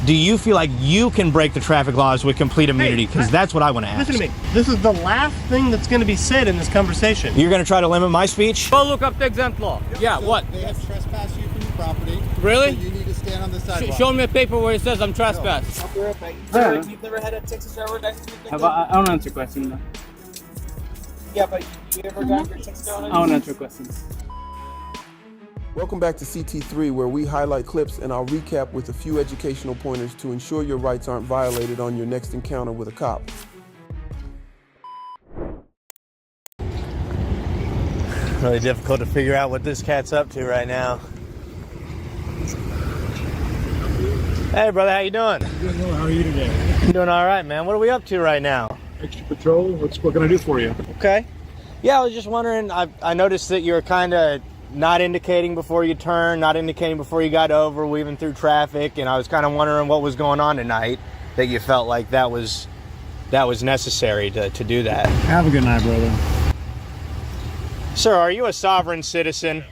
do you feel like you can break the traffic laws with complete immunity? Because that's what I want to ask. Listen to me. This is the last thing that's going to be said in this conversation. You're going to try to limit my speech? Go look up the exempt law. Yeah, so what? They have trespassed you from your property. Really? So you need to stand on the sidewalk. Show me a paper where it says I'm trespassed. I'll be right back. Sir, you've never had a Texas Airways license? I don't answer questions. Yeah, but you ever got your Texas Airways license? I don't answer questions. Welcome back to CT3, where we highlight clips and I'll recap with a few educational pointers to ensure your rights aren't violated on your next encounter with a cop. Really difficult to figure out what this cat's up to right now. Hey brother, how you doing? Doing well. How are you today? I'm doing all right, man. What are we up to right now? Extra patrol. What can I do for you? Okay. Yeah, I was just wondering, I noticed that you were kind of not indicating before you turned, not indicating before you got over, weaving through traffic, and I was kind of wondering what was going on tonight that you felt like that was necessary to do that. Have a good night, brother. Sir, are you a sovereign citizen?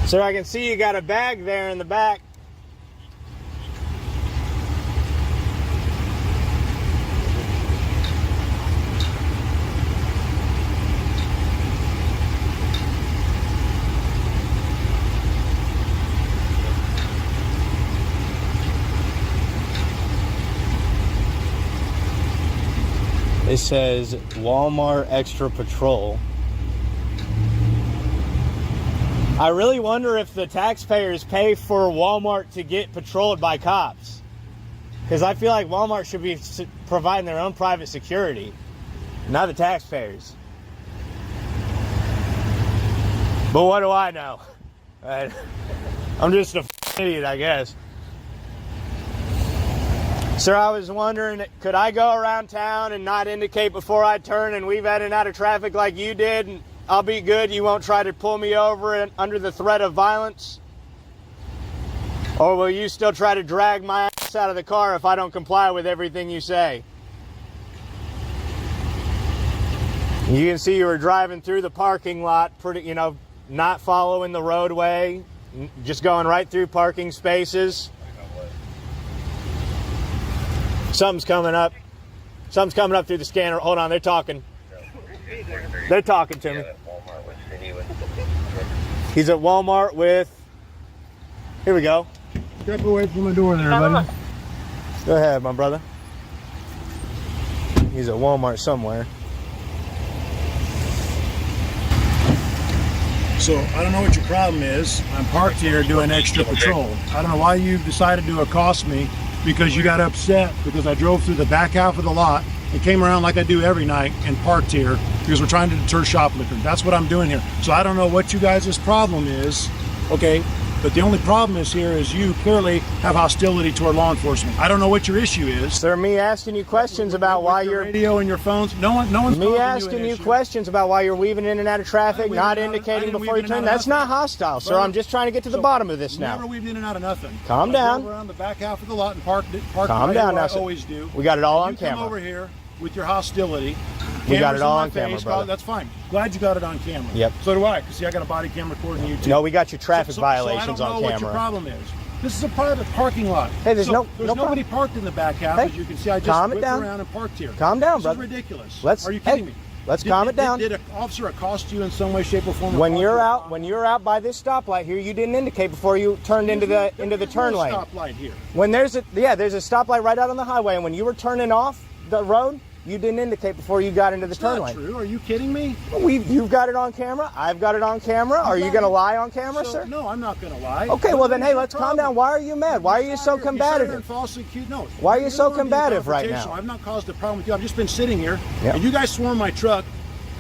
Sir, I can see you got a bag there in the back. It says Walmart Extra Patrol. I really wonder if the taxpayers pay for Walmart to get patrolled by cops. Because I feel like Walmart should be providing their own private security, not the taxpayers. But what do I know? I'm just an idiot, I guess. Sir, I was wondering, could I go around town and not indicate before I turn and weave in and out of traffic like you did? And I'll be good. You won't try to pull me over under the threat of violence? Or will you still try to drag my ass out of the car if I don't comply with everything you say? You can see you were driving through the parking lot, not following the roadway, just going right through parking spaces. Something's coming up. Something's coming up through the scanner. Hold on, they're talking. They're talking to me. He's at Walmart with... Here we go. Step away from the door there, buddy. Go ahead, my brother. He's at Walmart somewhere. So, I don't know what your problem is. I'm parked here doing extra patrol. I don't know why you decided to accost me, because you got upset because I drove through the back half of the lot and came around like I do every night and parked here because we're trying to deter shoplifting. That's what I'm doing here. So I don't know what you guys' problem is, okay? But the only problem is here is you clearly have hostility toward law enforcement. I don't know what your issue is. Sir, me asking you questions about why you're... radio and your phones, no one's me asking you questions about why you're weaving in and out of traffic, not indicating before you turn. That's not hostile, sir. I'm just trying to get to the bottom of this now. Never weaved in and out of nothing. Calm down. I drove around the back half of the lot and parked Calm down now, I always do. We got it all on camera. Come over here with your hostility. We got it all on camera, brother. That's fine. Glad you got it on camera. Yep. So do I, because see, I got a body camera recording you too. No, we got your traffic violations so I don't know on camera. what your problem is. This is a private parking lot. Hey, there's nobody parked in the back half, as you can see. I just whipped around and parked here. Calm down, brother. This is ridiculous. Are you kidding me? Let's calm it down. Did an officer accost you in some way, shape, or form? When you're out by this stoplight here, you didn't indicate before you turned into the turn lane. Stoplight here. When there's a stoplight right out on the highway, and when you were turning off the road, you didn't indicate before you got into the turn lane. That's not true. Are you kidding me? You've got it on camera. I've got it on camera. Are you going to lie on camera, sir? No, I'm not going to lie. Okay, well then, hey, let's calm down. Why are you mad? Why are you so combative? Why are you so combative right now? I've not caused a problem with you. I've just been sitting here, and you guys swarm my truck,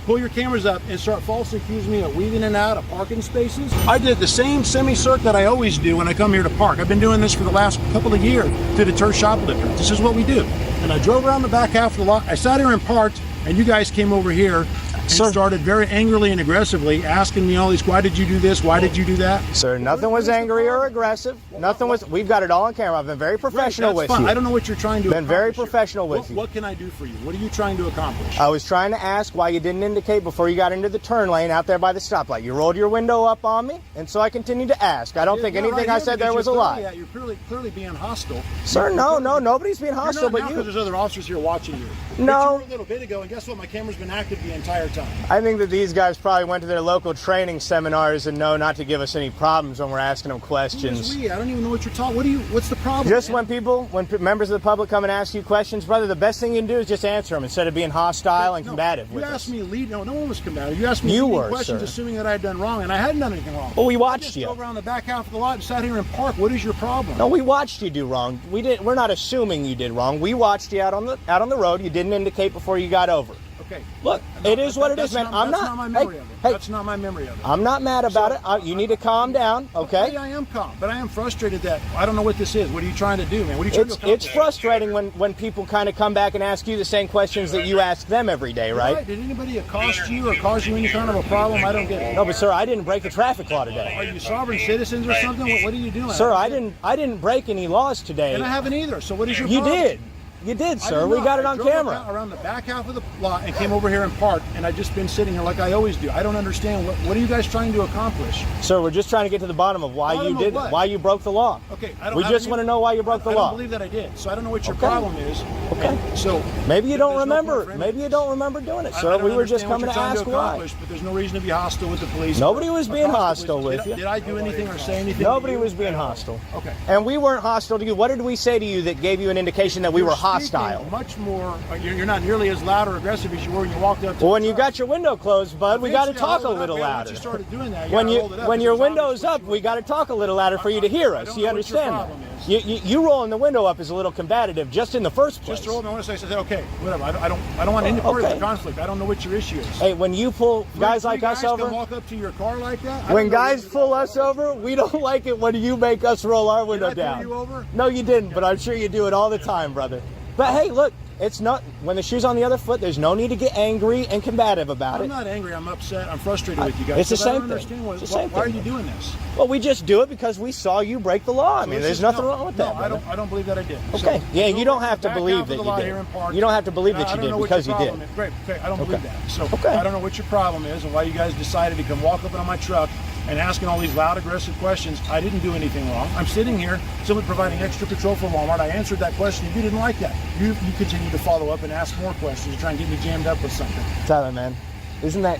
pull your cameras up, and start falsely accusing me of weaving in and out of parking spaces. I did the same semi-circ that I always do when I come here to park. I've been doing this for the last couple of years to deter shoplifters. This is what we do. And I drove around the back half of the lot. I sat here and parked, and you guys came over here And Sir. he started very angrily and aggressively asking me all these, why did you do this? Why did you do that? Sir, nothing was angry or aggressive. Nothing was. We've got it all on camera. I've been very professional That's with fine. you. I don't know what you're trying to Been very accomplish here. professional with you. What can I do for you? What are you trying to accomplish? I was trying to ask why you didn't indicate before you got into the turn lane out there by the stoplight. You rolled your window up on me, and so I continued to ask. I don't think Yeah, anything right I here, said there because was a lie. You're clearly being hostile. Sir, no, nobody's being hostile but because you. there's other officers here watching you. No. But you were a little bit ago, and guess what? My camera's been active the entire time. I think that these guys probably went to their local training seminars and know not to give us any problems when we're asking them Who is questions. we? I don't even know what you're talking. What's the problem? Just man? when members of the public come and ask you questions, brother, the best thing you can do is just answer them instead of being hostile and No, combative You with asked us. me to lead. No one was combative. You asked me You leading were, questions, sir. assuming that I had done wrong, and I hadn't done anything wrong. Well, we I watched just you. drove around the back half of the lot and sat here and parked. What is your problem? No, we watched you do wrong. We're not assuming you did wrong. We watched you out on the road. You didn't indicate before you got over. Okay. Look, it is what it is, man. That's not my memory of it. Hey, That's not my memory of it. I'm not mad about it. You need to calm down, okay? I am calm, but I am frustrated that I don't know what this is. What are you trying to do, man? What are you trying to accomplish? It's frustrating when people kind of come back and ask you the same questions that you ask them every day, right? Did anybody accost you or cause you any kind of a problem? I don't get it. No, but sir, I didn't break the traffic law today. Are you sovereign citizens or something? What are you doing? Sir, I didn't break any laws today. And I haven't either. So what is your You problem? did. You did, I sir. did We not. got it I on drove camera. around the back half of the lot and came over here and parked, and I've just been sitting here like I always do. I don't understand. What are you guys trying to accomplish? Sir, we're just trying to get to the bottom of why Bottom you of did what? why you broke the law. Okay, We just want to know why you broke the I law. don't believe that I did, so I don't know what your Okay. problem is. Okay. And so Maybe you don't there's no remember. point for any Maybe you of don't this. remember doing it, I sir. don't We were just understand what coming to you're trying ask why. accomplish, but there's no reason to be hostile with the police. Nobody was being Across the hostile police. with you. Did I do anything or say anything? Nobody to you? was being hostile. Okay. And we weren't hostile to you. What did we say to you that gave you an indication that we You're were speaking hostile? Much more. You're not nearly as loud or aggressive as you were when you walked up. To Well, when the you truck. got your window closed, bud, we got to Eventually, I talk a rolled it up, little man. louder. Once you started doing that, When I rolled it up. when It your was window's obvious what up, you we were got to talk a little louder for you to hear I us. don't You know what your understand problem that? You rolling the window up is a little combative just in the first place. Just rolled. I want to say, okay, whatever. I don't want any part of Okay. the conflict. I don't know what your issue is. Hey, when you pull guys Three like us guys over, can walk up to your car like that. I when don't know guys what pull us over, we don't like it when you make us roll our window I pull down. you over? No, you didn't, but I'm sure you do it all the time, brother. But hey, look, it's not when the shoe's on the other foot. There's no need to get angry and combative about I'm it. not angry. I'm upset. I'm frustrated with you guys. It's the because I same don't thing. understand It's the same why are thing. you doing this? Well, we just do it because we saw you break the law. I mean, So there's this nothing is- wrong with no, that. brother. I don't believe that I did. Okay. So, Yeah, you drove don't around have the to back believe half of that the you lot did. here and parked. You don't have to believe that I you don't did know what because your you did. problem is. Great. Okay. I don't Okay. believe that. So Okay. I don't know what your problem is and why you guys decided to come walk up on my truck and asking all these loud, aggressive questions. I didn't do anything wrong. I'm sitting here simply providing extra patrol for Walmart. I answered that question. You didn't like that. You continue to follow up and ask more questions to try and get me jammed up with something. Tyler, man, isn't that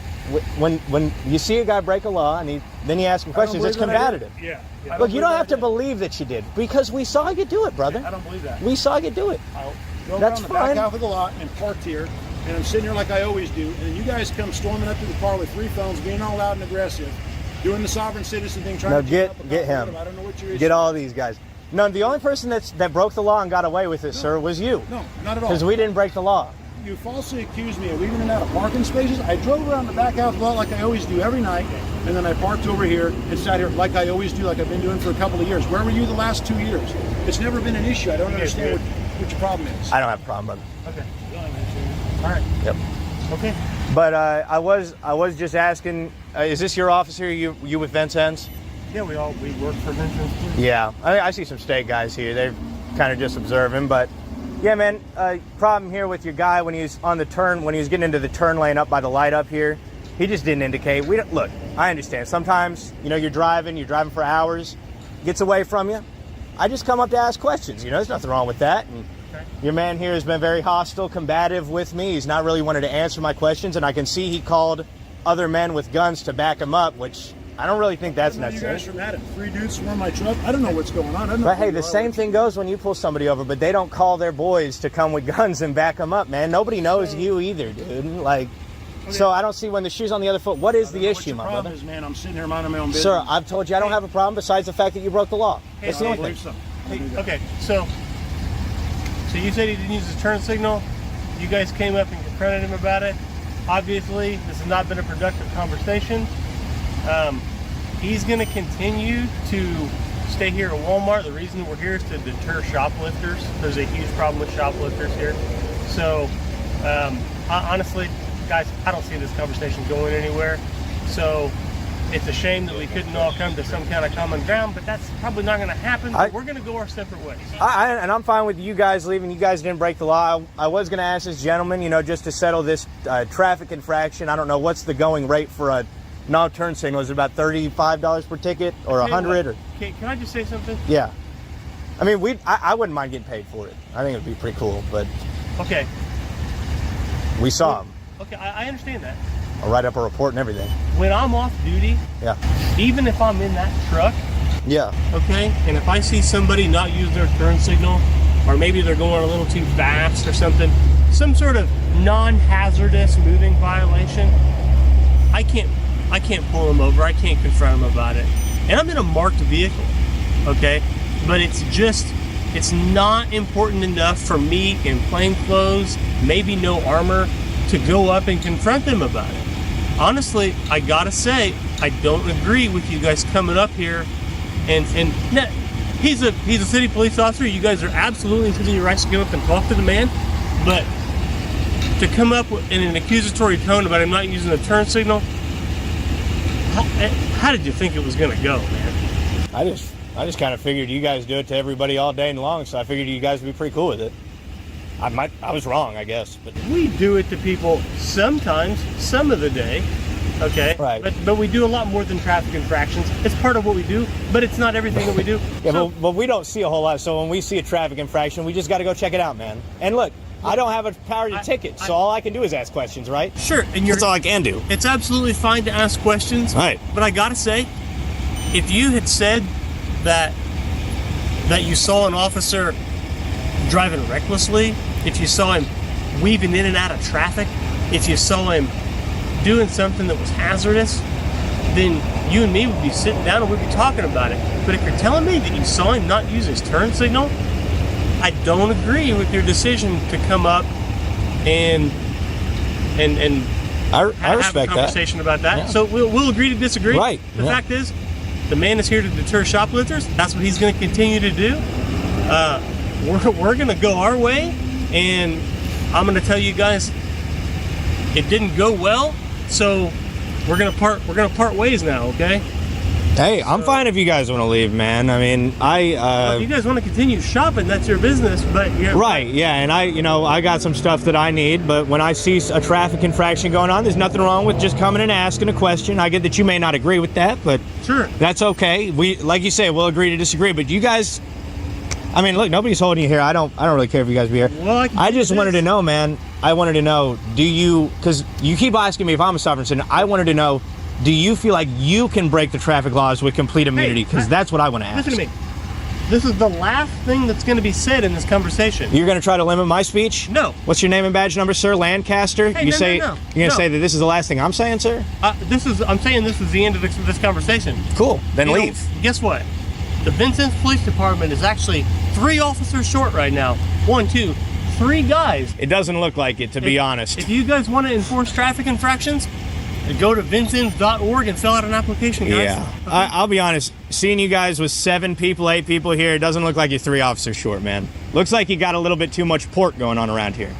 when you see a guy break a law and then you ask him questions, it's combative. Yeah. Look, you don't have to believe that you did because we saw you do it, brother. I don't believe that. We saw you do it. I drove That's around the fine. back half of the lot and parked here, and I'm sitting here like I always do, and then you guys come storming up to the car with 3 phones, being all loud and aggressive, doing the sovereign citizen thing, trying Now to get up a him. conflict. I don't know what your issue Get all is. these guys. No, the only person that broke the law and got away with it, sir, was you. No, not at all. Because we didn't break the law. You falsely accused me of weaving in and out of parking spaces. I drove around the back half of the lot like I always do every night, and then I parked over here and sat here like I always do, like I've been doing for a couple of years. Where were you the last 2 years? It's never been an issue. I don't understand what your problem is. I don't have a problem, brother. Okay. All right. Yep. Okay. But I was just asking, is this your office here? You with Vincennes? Yeah, we work for Vincennes. Yeah, I see some state guys here. They're kind of just observing, but yeah, man. Problem here with your guy when he was on the turn, when he was getting into the turn lane up by the light up here, he just didn't indicate. We don't look. I understand. Sometimes you're driving for hours, gets away from you. I just come up to ask questions. There's nothing wrong with that. And your man here has been very hostile, combative with me. He's not really wanted to answer my questions, and I can see he called other men with guns to back him up, which I don't really think that's I don't know you necessary. guys are mad at 3 dudes swarm my truck. I don't know what's going on. I don't know But who hey, you the are. same thing goes when you pull somebody over, but they don't call their boys to come with guns and back them up, man. Nobody knows you either, dude. So I don't see when the shoe's on the other foot. What is the issue, my problem brother? is, man, I'm sitting here minding my own business. Sir, I've told you I don't have a problem besides the fact that you broke the law. That's the I only don't thing. believe so. Okay, so you said he didn't use his turn signal. You guys came up and confronted him about it. Obviously, this has not been a productive conversation. He's going to continue to stay here at Walmart. The reason we're here is to deter shoplifters. There's a huge problem with shoplifters here. So, honestly, guys, I don't see this conversation going anywhere. So it's a shame that we couldn't all come to some kind of common ground, but that's probably not going to happen. We're going to go our separate ways. And I'm fine with you guys leaving. You guys didn't break the law. I was going to ask this gentleman, you know, just to settle this traffic infraction. I don't know what's the going rate for a no turn signal. Is it about $35 per ticket or $100? Or can I just say something? Yeah. I mean, I wouldn't mind getting paid for it. I think it would be pretty cool, but okay. We saw him. Okay, I understand that. I'll write up a report and everything. When I'm off duty, yeah, even if I'm in that truck, yeah, okay, and if I see somebody not use their turn signal, or maybe they're going a little too fast or something, some sort of non-hazardous moving violation, I can't pull them over. I can't confront them about it. And I'm in a marked vehicle, okay? But it's not important enough for me in plain clothes, maybe no armor, to go up and confront them about it. Honestly, I gotta say, I don't agree with you guys coming up here and he's a city police officer. You guys are absolutely within your rights to go up and talk to the man, but to come up in an accusatory tone about him not using the turn signal, how did you think it was gonna go, man? I just kind of figured you guys do it to everybody all day long, so I figured you guys would be pretty cool with it. I was wrong, I guess, but we do it to people sometimes, some of the day, okay? Right. But we do a lot more than traffic infractions. It's part of what we do, but it's not everything that we do. Yeah, so, but we don't see a whole lot. So when we see a traffic infraction, we just got to go check it out, man. And look, I don't have a power to ticket, so all I can do is ask questions, right? Sure, and that's all I can do. It's absolutely fine to ask questions, right? But I gotta say, if you had said that you saw an officer driving recklessly, if you saw him weaving in and out of traffic, if you saw him doing something that was hazardous, then you and me would be sitting down and we'd be talking about it. But if you're telling me that you saw him not use his turn signal, I don't agree with your decision to come up and I have respect a conversation that. about that. Yeah. So we'll agree to disagree. Right. The fact is, the man is here to deter shoplifters. That's what he's going to continue to do. We're going to go our way, and I'm going to tell you guys, it didn't go well. So we're going to part ways now. Okay. Hey, I'm fine if you guys want to leave, man. I mean, if you guys want to continue shopping, that's your business. But yeah, right, yeah, and I got some stuff that I need. But when I see a traffic infraction going on, there's nothing wrong with just coming and asking a question. I get that you may not agree with that, but sure, that's okay. We, like you say, we'll agree to disagree. But you guys, I mean, look, nobody's holding you here. I don't really care if you guys be here. Well, I just wanted to know, man. I wanted to know, because you keep asking me if I'm a sovereign citizen. I wanted to know, do you feel like you can break the traffic laws with complete immunity? Because that's what I want to ask. Listen to me. This is the last thing that's going to be said in this conversation. You're going to try to limit my speech? No. What's your name and badge number, sir? Lancaster? Hey, you no, say no. You're going to say that this is the last thing I'm saying, sir? I'm saying this is the end of this conversation. Cool. Then leave. Guess what? The Vincennes Police Department is actually 3 officers short right now. 1, 2, 3 guys. It doesn't look like it, to be honest. If you guys want to enforce traffic infractions, go to vincennes.org and fill out an application, guys. Yeah. Okay. I'll be honest. Seeing you guys with 7 people, 8 people here, it doesn't look like you're 3 officers short, man. Looks like you got a little bit too much pork going on around here.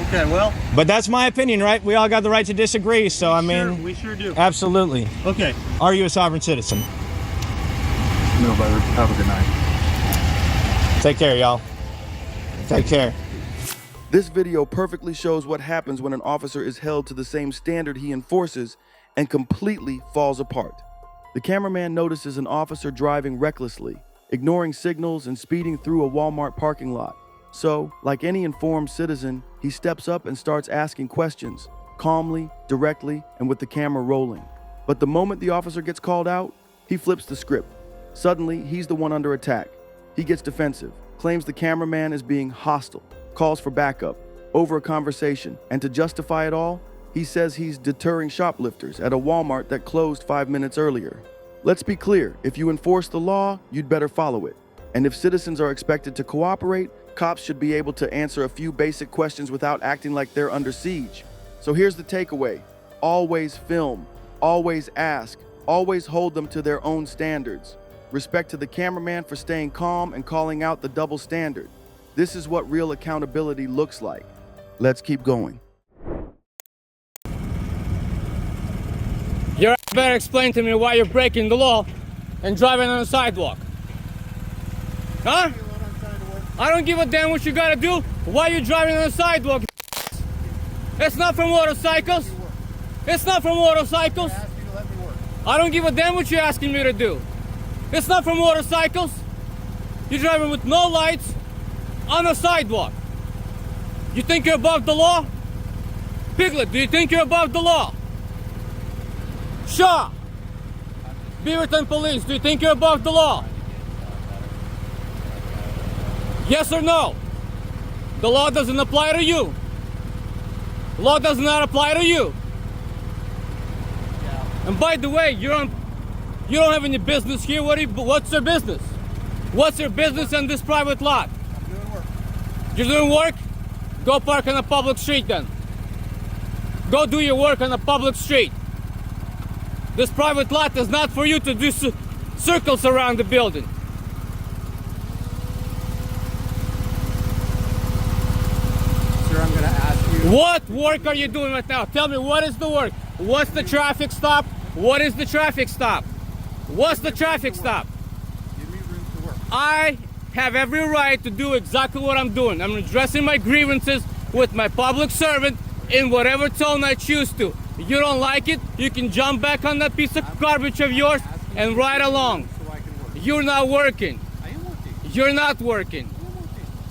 Okay, well. But that's my opinion, right? We all got the right to disagree, so I mean. We sure do. Absolutely. Okay. Are you a sovereign citizen? No, but have a good night. Take care, y'all. Take care. This video perfectly shows what happens when an officer is held to the same standard he enforces and completely falls apart. The cameraman notices an officer driving recklessly, ignoring signals and speeding through a Walmart parking lot. So, like any informed citizen, he steps up and starts asking questions, calmly, directly, and with the camera rolling. But the moment the officer gets called out, he flips the script. Suddenly, he's the one under attack. He gets defensive, claims the cameraman is being hostile, calls for backup, over a conversation, and to justify it all, he says he's deterring shoplifters at a Walmart that closed 5 minutes earlier. Let's be clear, if you enforce the law, you'd better follow it. And if citizens are expected to cooperate, cops should be able to answer a few basic questions without acting like they're under siege. So here's the takeaway. Always film, always ask, always hold them to their own standards. Respect to the cameraman for staying calm and calling out the double standard. This is what real accountability looks like. Let's keep going. better explain to me why you're breaking the law and driving on the sidewalk. Huh? I don't give a damn what you gotta do. Why you driving on the sidewalk? It's not for motorcycles. It's not for motorcycles. I don't give a damn what you're asking me to do. It's not for motorcycles. You're driving with no lights on the sidewalk. You think you're above the law? Piglet, do you think you're above the law? Shaw, Beaverton Police, do you think you're above the law? Yes or no? The law doesn't apply to you. Law does not apply to you. And by the way, you don't have any business here. What's your business? What's your business in this private lot? I'm doing work. You're doing work? Go park on a public street then. Go do your work on a public street. This private lot is not for you to do circles around the building. Sir, I'm going to ask you. What work are you doing right now? Tell me, what is the work? What's the traffic stop? What is the traffic stop? What's the traffic stop? Give me room to work. I have every right to do exactly what I'm doing. I'm addressing my grievances with my public servant in whatever tone I choose to. You don't like it, you can jump back on that piece of garbage of yours and ride along. So I can work. You're not working. I am working. You're not working.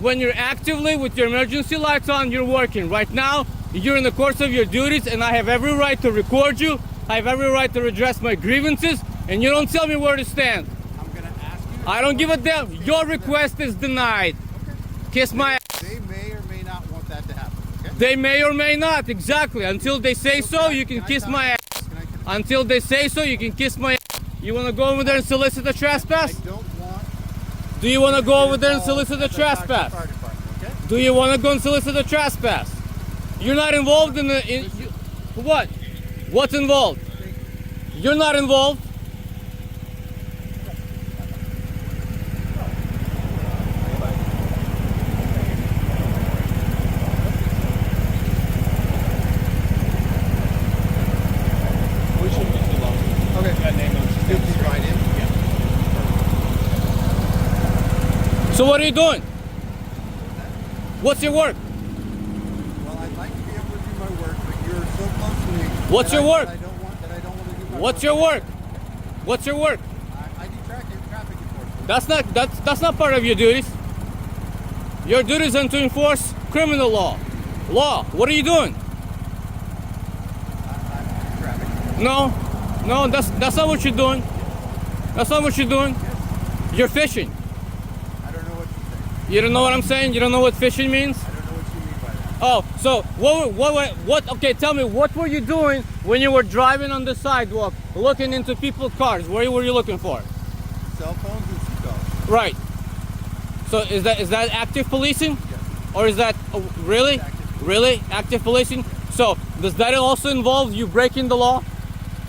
When you're actively with your emergency lights on, you're working. Right now, you're in the course of your duties, and I have every right to record you. I have every right to redress my grievances, and you don't tell me where to stand. I'm going to ask you. I don't give a damn. Your request is denied. Kiss my ass. They may or may not want that to happen. Okay? They may or may not, exactly. Until they say so, you can kiss my ass. Until they say so, you can kiss my ass. You want to go over there and solicit a trespass? I don't want. Do you want to go over there and solicit a trespass? Okay? Do you want to go and solicit a trespass? You're not involved in the... what? What's involved? You're not involved. So what are you doing? What's your work? Well, I'd like to be able to do my work, but you're so close to me. What's your work? I don't want to do my What's your work? What's your work? I do traffic enforcement. That's not part of your duties. Your duties are to enforce criminal law. What are you doing? I'm traffic. No, that's not what you're doing. That's not what you're doing. You're fishing. I don't know what you're saying. You don't know what I'm saying? You don't know what fishing means? I don't know what you mean by that. Oh, so what, okay, tell me, what were you doing when you were driving on the sidewalk, looking into people's cars? What were you looking for? Cell phones and seatbelts. Right. So is that active policing? Yes. Or is that, really? Really? Active policing? So, does that also involve you breaking the law?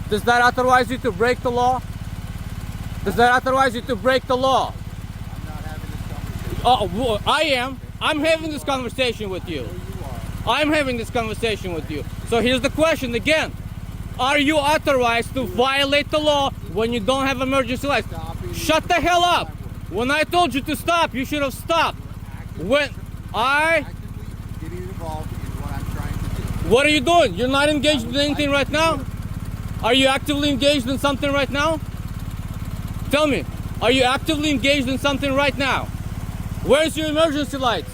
Does that authorize you to break the law? Does that authorize you to break the law? I'm not having this conversation. Oh, well, I am. I'm having this conversation with you. You I'm having this conversation with you. So here's the question again. Are you authorized to violate the law when you don't have emergency lights? Shut the hell up. When I told you to stop, you should have stopped. When I... actively getting involved in what I'm trying to do. What are you doing? You're not engaged in anything right now? Are you actively engaged in something right now? Tell me, are you actively engaged in something right now? Where's your emergency lights?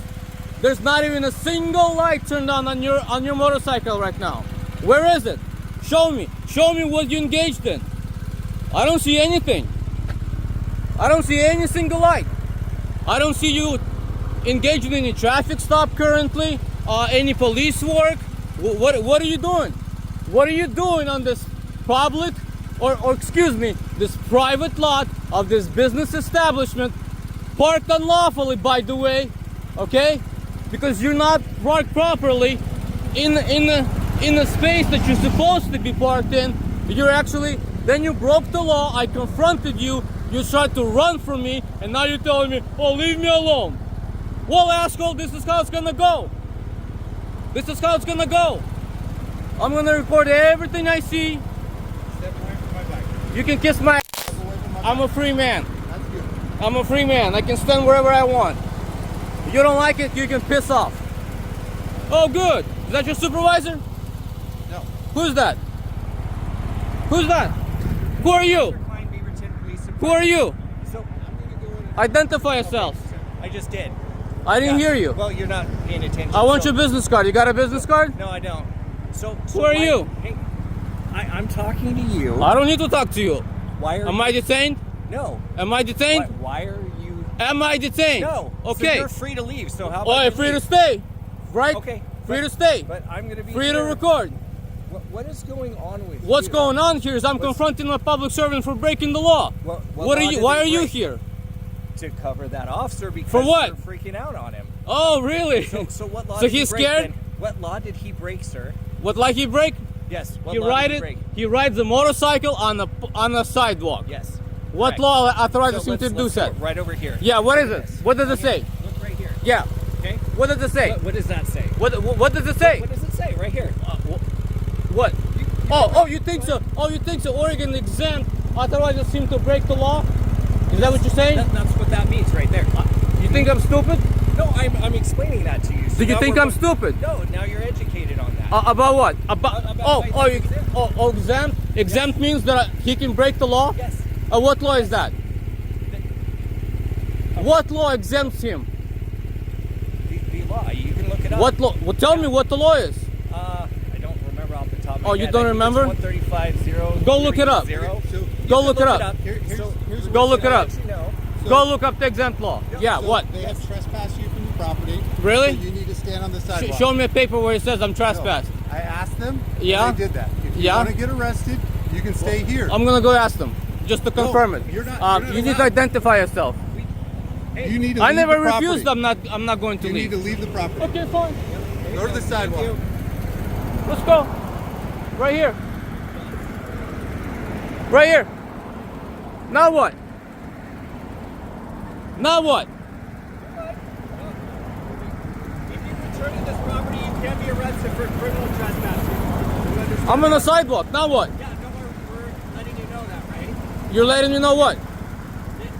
There's not even a single light turned on your motorcycle right now. Where is it? Show me what you engaged in. I don't see anything. I don't see any single light. I don't see you engaged in any traffic stop currently, any police work. What are you doing? What are you doing on this public, or excuse me, this private lot of this business establishment, parked unlawfully, by the way, okay? Because you're not parked properly in the space that you're supposed to be parked in. You're actually, then you broke the law. I confronted you. You tried to run from me, and now you're telling me, oh, leave me alone. Well, asshole, this is how it's gonna go. This is how it's gonna go. I'm gonna record everything I see. Step away from You can kiss my ass. I'm a free man. I'm a free man. I can stand wherever I want. If you don't like it, you can piss off. Oh, good. Is that your supervisor? No. Who's that? Who's that? Who are you? Who are you? So I'm gonna go in. Identify yourself. I just did. I didn't hear you. Well, you're not paying attention. I want so- your business card. You got a business card? No, I don't. So Who are why- you? Hey, I'm talking to you. I don't need to talk to you. Why are Am I detained? No. Am I detained? Why are you? Am I detained? No. Okay. So you're free to leave. So how about Oh, you free to leave? stay, right? Okay. Free to stay. But I'm gonna be Free to here. record. What is going on with you? What's going on here is I'm confronting a public servant for breaking the law. What What are law you? did Why he are you break? here? To cover that officer because For what? you're freaking out on him. Oh, really? So what law So did he he's break scared? then? What law did he break, sir? What, like he break? Yes. What He law ride did he it. break? He rides a motorcycle on the sidewalk. Yes. What Right. law authorizes So him to let's do go that? right over here. Yeah. What is it? Yes. What does it say? Look right here. Yeah. Okay. What does it say? What does that say? What does it say? What does it say right here? What? Oh, you think so? Oh, you think so? Oregon exempt authorizes him to break the law? Is that what you're saying? That's what that means right there. You think I'm stupid? No, I'm explaining that to you. So Do you now think we're I'm going- stupid? No, now you're educated on that. About what? About why he's exempt. exempt. Exempt means that he can break the law. Yes. What law is that? What law exempts him? The law. You can look it up. What law? Well, tell me what the law is. I don't remember off the top of my Oh, head. you don't remember? 135.0. Go look it up. Go look it up. Go look it up. Go look up the exempt law. Yeah. So What? They have trespassed you from the property. Really? So you need to stand on the sidewalk. Show me a paper where it says I'm trespassed. I asked them. Yeah? And they did that. If you Yeah? want to get arrested, you can stay here. I'm gonna go ask them just to confirm it. you're not You need to allowed. identify yourself. You need to I leave never the property. refused. I'm not going to You need leave. to leave the property. Okay, fine. Go to the sidewalk. Let's go. Right here. Right here. Now what? Now what? If you return to this property, you can be arrested for criminal trespassing. You understand? I'm on the sidewalk. Now what? Yeah, no, we're letting you know that, right? You're letting me know what? That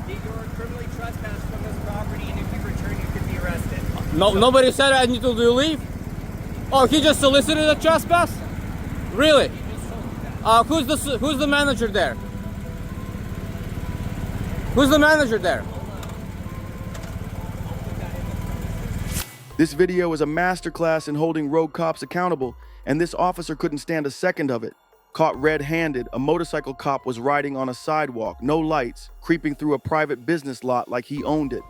you're criminally trespassed from this property, and if you return, you can be arrested. No, nobody said I need to leave. Oh, he just solicited a trespass? Really? You just told me that. Who's the manager there? Who's the manager there? This video is a masterclass in holding rogue cops accountable, and this officer couldn't stand a second of it. Caught red-handed, a motorcycle cop was riding on a sidewalk, no lights, creeping through a private business lot like he owned it.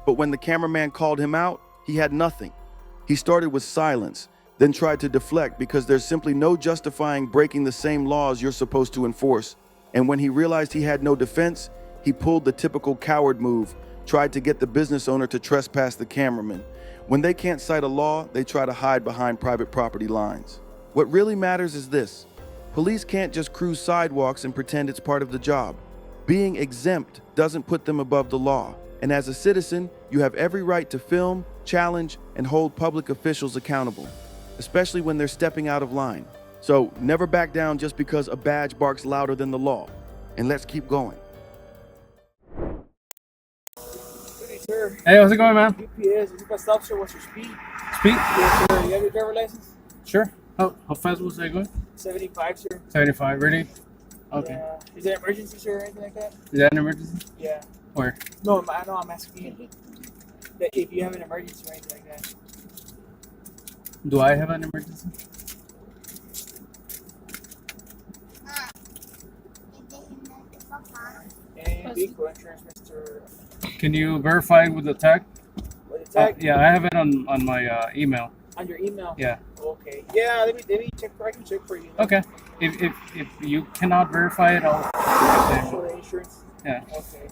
But when the cameraman called him out, he had nothing. He started with silence, then tried to deflect because there's simply no justifying breaking the same laws you're supposed to enforce. And when he realized he had no defense, he pulled the typical coward move, tried to get the business owner to trespass the cameraman. When they can't cite a law, they try to hide behind private property lines. What really matters is this: police can't just cruise sidewalks and pretend it's part of the job. Being exempt doesn't put them above the law. And as a citizen, you have every right to film, challenge, and hold public officials accountable, especially when they're stepping out of line. So never back down just because a badge barks louder than the law. And let's keep going. Sir, Hey, how's it going, man? GPS, if you got stop, sir, what's your speed? Speed? Yes, sir. You have your driver license? Sure. How fast was I going? 75, sir. 75, ready? Okay. Yeah. Is there an emergency, sir, or anything like that? Is that an emergency? Yeah. Where? No, I'm asking you that if you have an emergency or anything like that. Do I have an emergency? And vehicle insurance, Mr. Can you verify it with the tag? What the tag? Yeah, I have it on my email. On your email? Yeah. Okay. Yeah, let me check. I can check for you. Okay. If you cannot verify it, I'll. For the insurance? Yeah. Okay.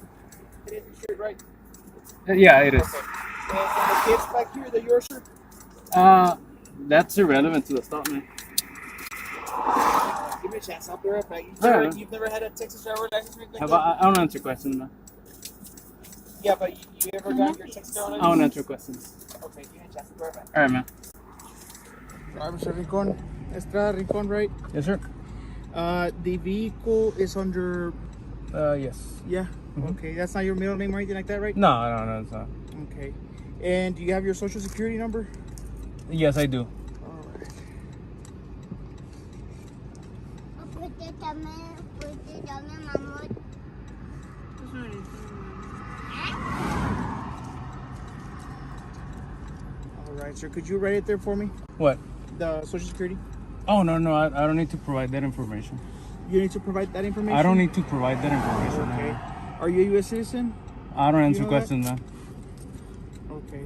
It is insured, right? Yeah, it is. Okay. And the kids back here, they're yours, sir? That's irrelevant to the stop, man. Give me a chance. I'll be right back. Alright. You've never had a Texas driver license or anything Have like that? I don't answer questions, man. Yeah, but you ever got your Texas driver license? I don't answer questions. Okay, give me a chance. I'll be right back. All right, man. Driver Rincon. Estrada Rincon, right? Yes, sir. The vehicle is under Yes. Yeah. Mhm. Okay. That's not your middle name or anything like that, right? No, it's not. Okay. And do you have your social security number? Yes, I do. All right. All right, sir. Could you write it there for me? What? The social security. Oh, no, I don't need to provide that information. You need to provide that information. I don't need to provide that information. Okay. Are you a U.S. citizen? I don't answer know that? questions, man. Okay.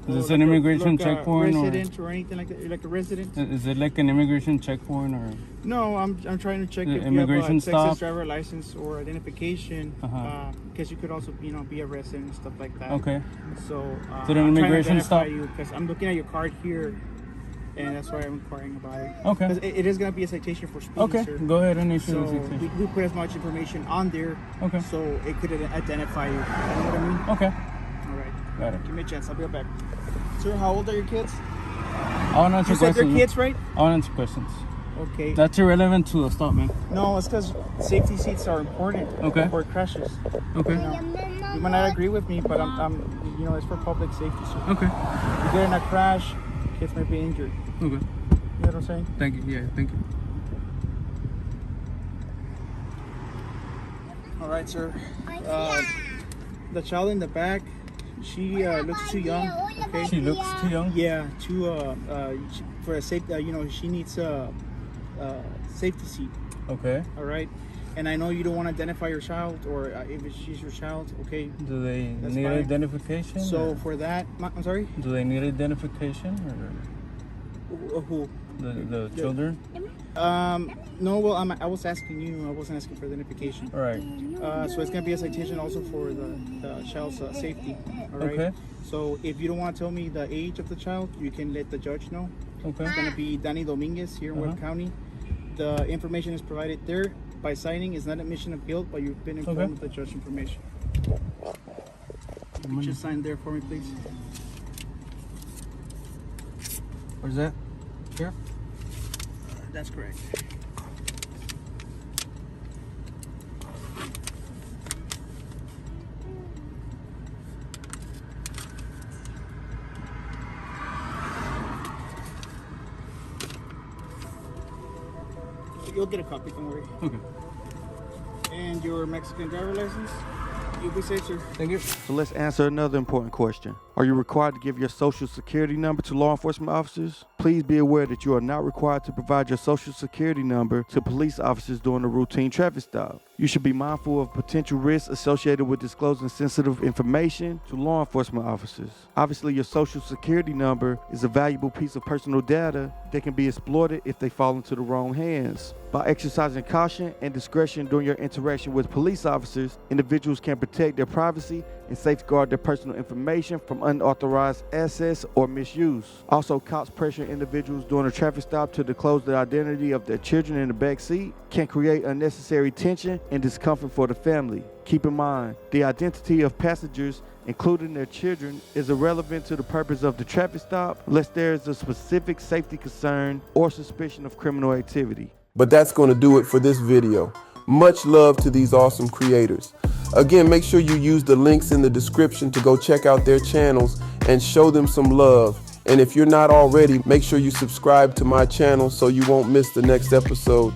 Is this an immigration checkpoint or? Resident or anything like that? You're like a resident? Is it like an immigration checkpoint or? No, I'm trying to check The if you immigration have a Texas stop? driver license or identification. Uh-huh. Because you could also, be a resident and stuff like that. Okay. So, So the I'm trying to immigration identify stop? you because I'm looking at your card here, and that's why I'm inquiring about it. Okay. 'Cause it is going to be a citation for speeding, Okay, sir. go ahead and issue So the citation. we put as much information on there, Okay. so it could identify you. You know what I mean? Okay, All right. got it. Give me a chance. I'll be right back. Sir, how old are your kids? I want to answer You said questions. they're kids, right? I want to answer questions. Okay. That's irrelevant to the stop, man. No, it's because safety seats are important. Okay. For crashes. Okay. You might not agree with me, but I'm it's for public safety. So Okay. if you get in a crash, kids might be injured. Okay. You know what I'm saying? Thank you. Yeah, thank you. All right, sir. The child in the back, she looks too young. Okay. She looks too young. Yeah, for a safety. She needs a safety seat. Okay. All right. And I know you don't want to identify your child, or if she's your child, okay. Do they That's need fine. identification? So or- for that, I'm sorry. do they need identification Who? or the children? No. Well, I was asking you. I wasn't asking for identification. All right. So it's gonna be a citation also for the child's safety. All right. Okay. So if you don't want to tell me the age of the child, you can let the judge know. Okay. It's gonna be Danny Dominguez here in Webb Uh-huh. County. The information is provided there by signing. It's not admission of guilt, but you've been informed Okay. of the judge information. Could you just sign there for me, please? Where's that? Here. That's correct. You'll get a copy, don't worry. Okay. And your Mexican driver license? You'll be safe, sir. Thank you. So let's answer another important question. Are you required to give your social security number to law enforcement officers? Please be aware that you are not required to provide your social security number to police officers during a routine traffic stop. You should be mindful of potential risks associated with disclosing sensitive information to law enforcement officers. Obviously, your social security number is a valuable piece of personal data that can be exploited if they fall into the wrong hands. By exercising caution and discretion during your interaction with police officers, individuals can protect their privacy and safeguard their personal information from unauthorized access or misuse. Also, cops pressure individuals during a traffic stop to disclose the identity of their children in the back seat can create unnecessary tension and discomfort for the family. Keep in mind, the identity of passengers, including their children, is irrelevant to the purpose of the traffic stop unless there is a specific safety concern or suspicion of criminal activity. But that's going to do it for this video. Much love to these awesome creators. Again, make sure you use the links in the description to go check out their channels and show them some love. And if you're not already, make sure you subscribe to my channel so you won't miss the next episode.